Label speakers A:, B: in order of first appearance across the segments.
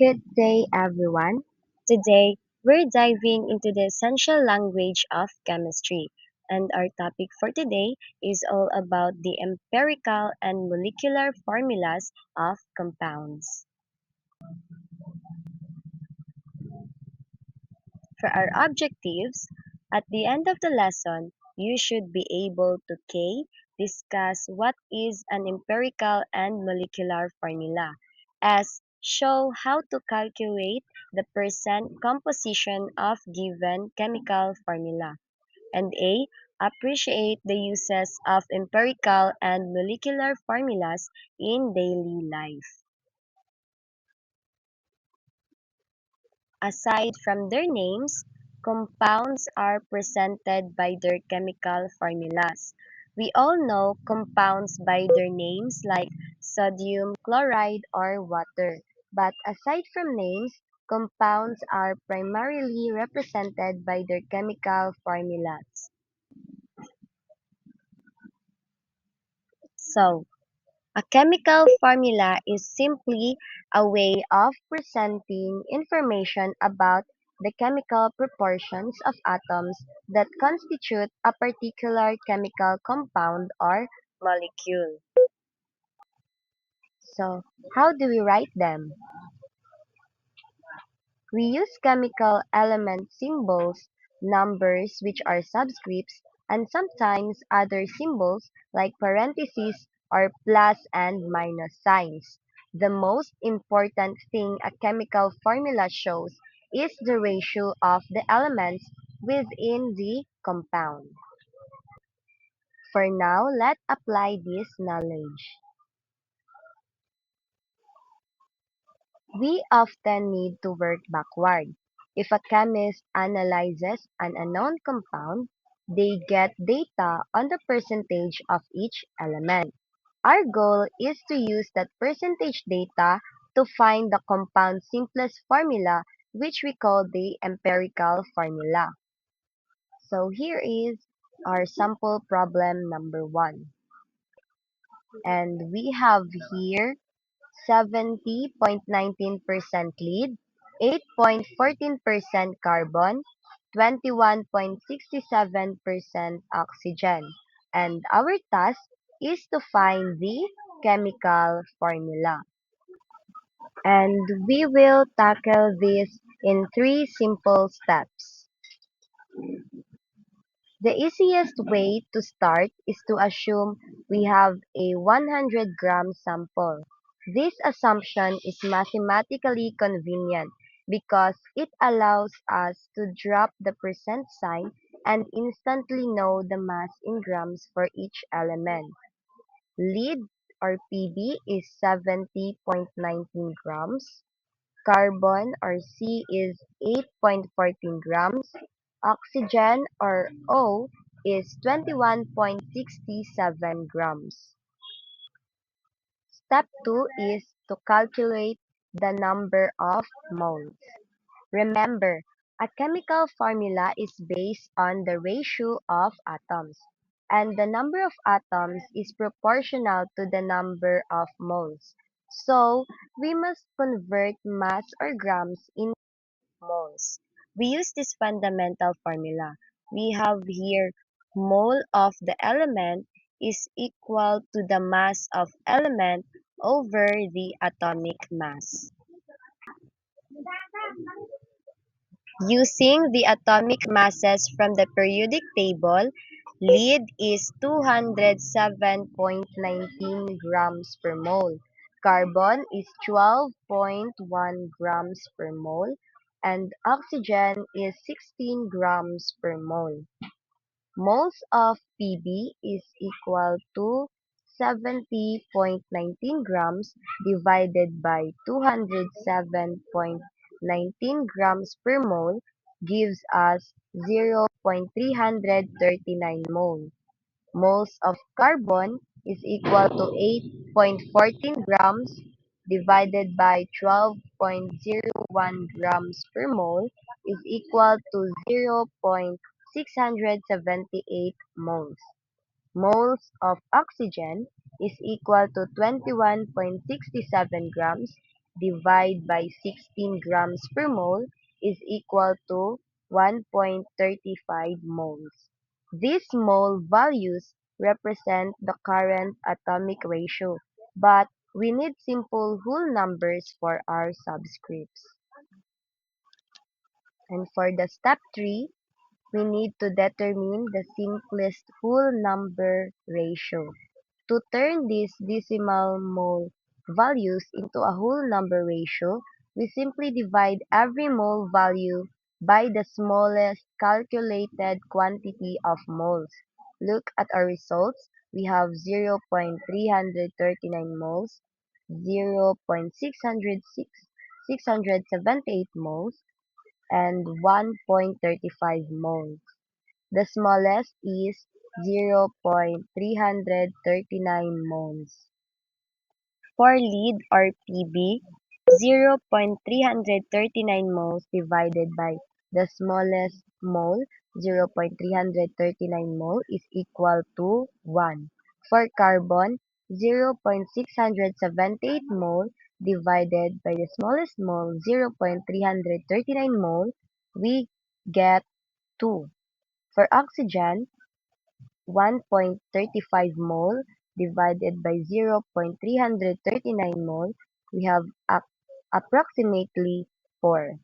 A: Good day, everyone. Today, we're diving into the essential language of chemistry, and our topic for today is all about the empirical and molecular formulas of compounds. For our objectives, at the end of the lesson, you should be able to discuss what is an empirical and molecular formula, S. Show how to calculate the percent composition of given chemical formula, and A. Appreciate the uses of empirical and molecular formulas in daily life. Aside from their names, compounds are presented by their chemical formulas. We all know compounds by their names like sodium chloride or water. But aside from names, compounds are primarily represented by their chemical formulas. So, a chemical formula is simply a way of presenting information about the chemical proportions of atoms that constitute a particular chemical compound or molecule. So, how do we write them? We use chemical element symbols, numbers which are subscripts, and sometimes other symbols like parentheses or plus and minus signs. The most important thing a chemical formula shows is the ratio of the elements within the compound. For now, let's apply this knowledge. We often need to work backward. If a chemist analyzes an unknown compound, they get data on the percentage of each element. Our goal is to use that percentage data to find the compound's simplest formula, which we call the empirical formula. So here is our sample problem number 1. And we have here 70.19% lead, 8.14% carbon, 21.67% oxygen. And our task is to find the chemical formula. And we will tackle this in 3 simple steps. The easiest way to start is to assume we have a 100-gram sample. This assumption is mathematically convenient because it allows us to drop the percent sign and instantly know the mass in grams for each element. Lead or Pb is 70.19 grams. Carbon or C is 8.14 grams. Oxygen or O is 21.67 grams. Step 2 is to calculate the number of moles. Remember, a chemical formula is based on the ratio of atoms, and the number of atoms is proportional to the number of moles. So, we must convert mass or grams into moles. We use this fundamental formula. We have here mole of the element is equal to the mass of element over the atomic mass. Using the atomic masses from the periodic table, lead is 207.19 grams per mole, carbon is 12.1 grams per mole, and oxygen is 16 grams per mole. Moles of Pb is equal to 70.19 grams divided by 207.19 grams per mole gives us 0.339 mole. Moles of carbon is equal to 8.14 grams divided by 12.01 grams per mole is equal to 0.678 moles. Moles of oxygen is equal to 21.67 grams divided by 16 grams per mole is equal to 1.35 moles. These mole values represent the current atomic ratio, but we need simple whole numbers for our subscripts. And for the step 3, we need to determine the simplest whole number ratio. To turn these decimal mole values into a whole number ratio, we simply divide every mole value by the smallest calculated quantity of moles. Look at our results. We have 0.339 moles, 0.678 moles, and 1.35 moles. The smallest is 0.339 moles. For lead or Pb, 0.339 moles divided by the smallest mole, 0.339 mole, is equal to 1. For carbon, 0.678 mole divided by the smallest mole, 0.339 mole, we get 2. For oxygen, 1.35 mole divided by 0.339 mole, we have approximately 4.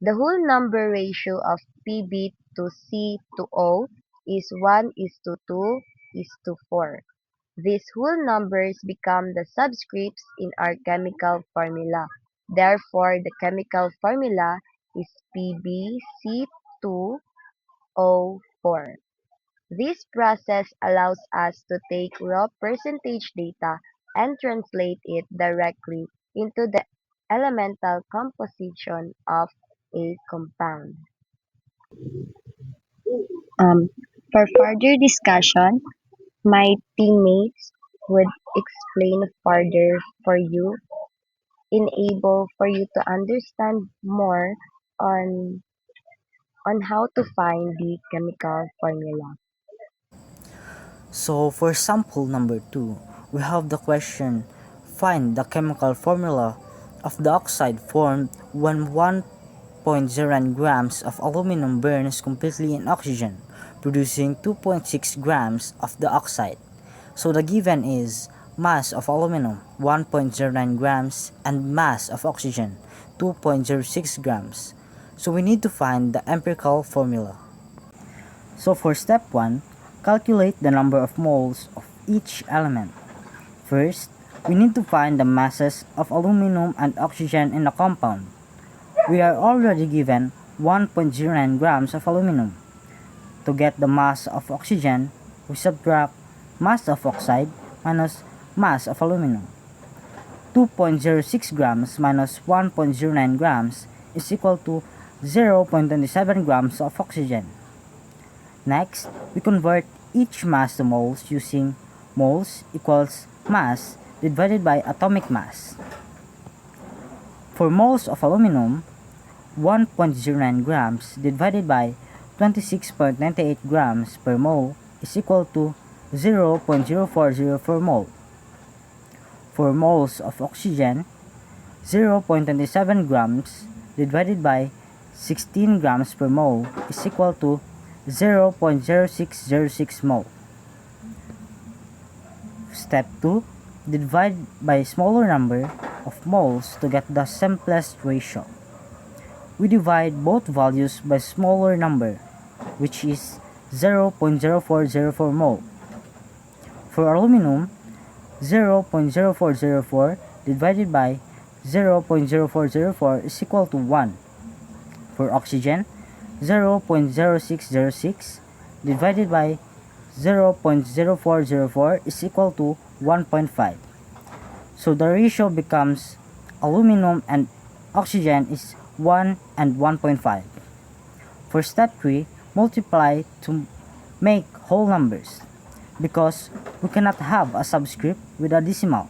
A: The whole number ratio of Pb to C to O is 1 is to 2 is to 4. These whole numbers become the subscripts in our chemical formula. Therefore, the chemical formula is PbC2O4. This process allows us to take raw percentage data and translate it directly into the elemental composition of a compound. Um, for further discussion, my teammates would explain further for you, enable for you to understand more on on how to find the chemical formula.
B: So for sample number 2, we have the question, find the chemical formula of the oxide formed when 1.09 grams of aluminum burns completely in oxygen, producing 2.6 grams of the oxide. So the given is mass of aluminum 1.09 grams and mass of oxygen 2.06 grams. So we need to find the empirical formula. So for step 1, calculate the number of moles of each element. First, we need to find the masses of aluminum and oxygen in the compound. We are already given 1.09 grams of aluminum. To get the mass of oxygen, we subtract mass of oxide minus mass of aluminum. 2.06 grams minus 1.09 grams is equal to 0.27 grams of oxygen. Next, we convert each mass to moles using moles equals mass divided by atomic mass. For moles of aluminum, 1.09 grams divided by 26.98 grams per mole is equal to 0.0404 mole. For moles of oxygen, 0.27 grams divided by 16 grams per mole is equal to 0.0606 mole. Step 2. Divide by smaller number of moles to get the simplest ratio. We divide both values by smaller number, which is 0.0404 mole. For aluminum, 0.0404 divided by 0.0404 is equal to 1. For oxygen, 0.0606 divided by 0.0404 is equal to 1.5. So the ratio becomes aluminum and oxygen is 1 and 1.5. For step 3, multiply to make whole numbers because we cannot have a subscript with a decimal.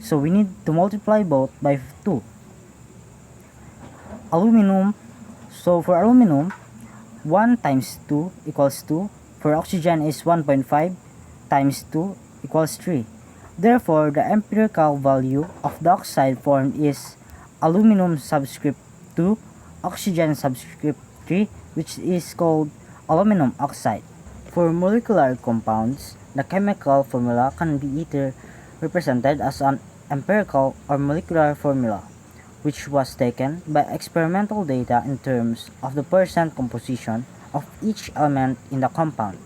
B: So we need to multiply both by 2. Aluminum, so for aluminum, 1 times 2 equals 2. For oxygen is 1.5 times 2 equals 3. Therefore, the empirical value of the oxide formed is aluminum subscript 2, oxygen subscript 3, which is called aluminum oxide. For molecular compounds, the chemical formula can be either represented as an empirical or molecular formula, which was taken by experimental data in terms of the percent composition of each element in the compound.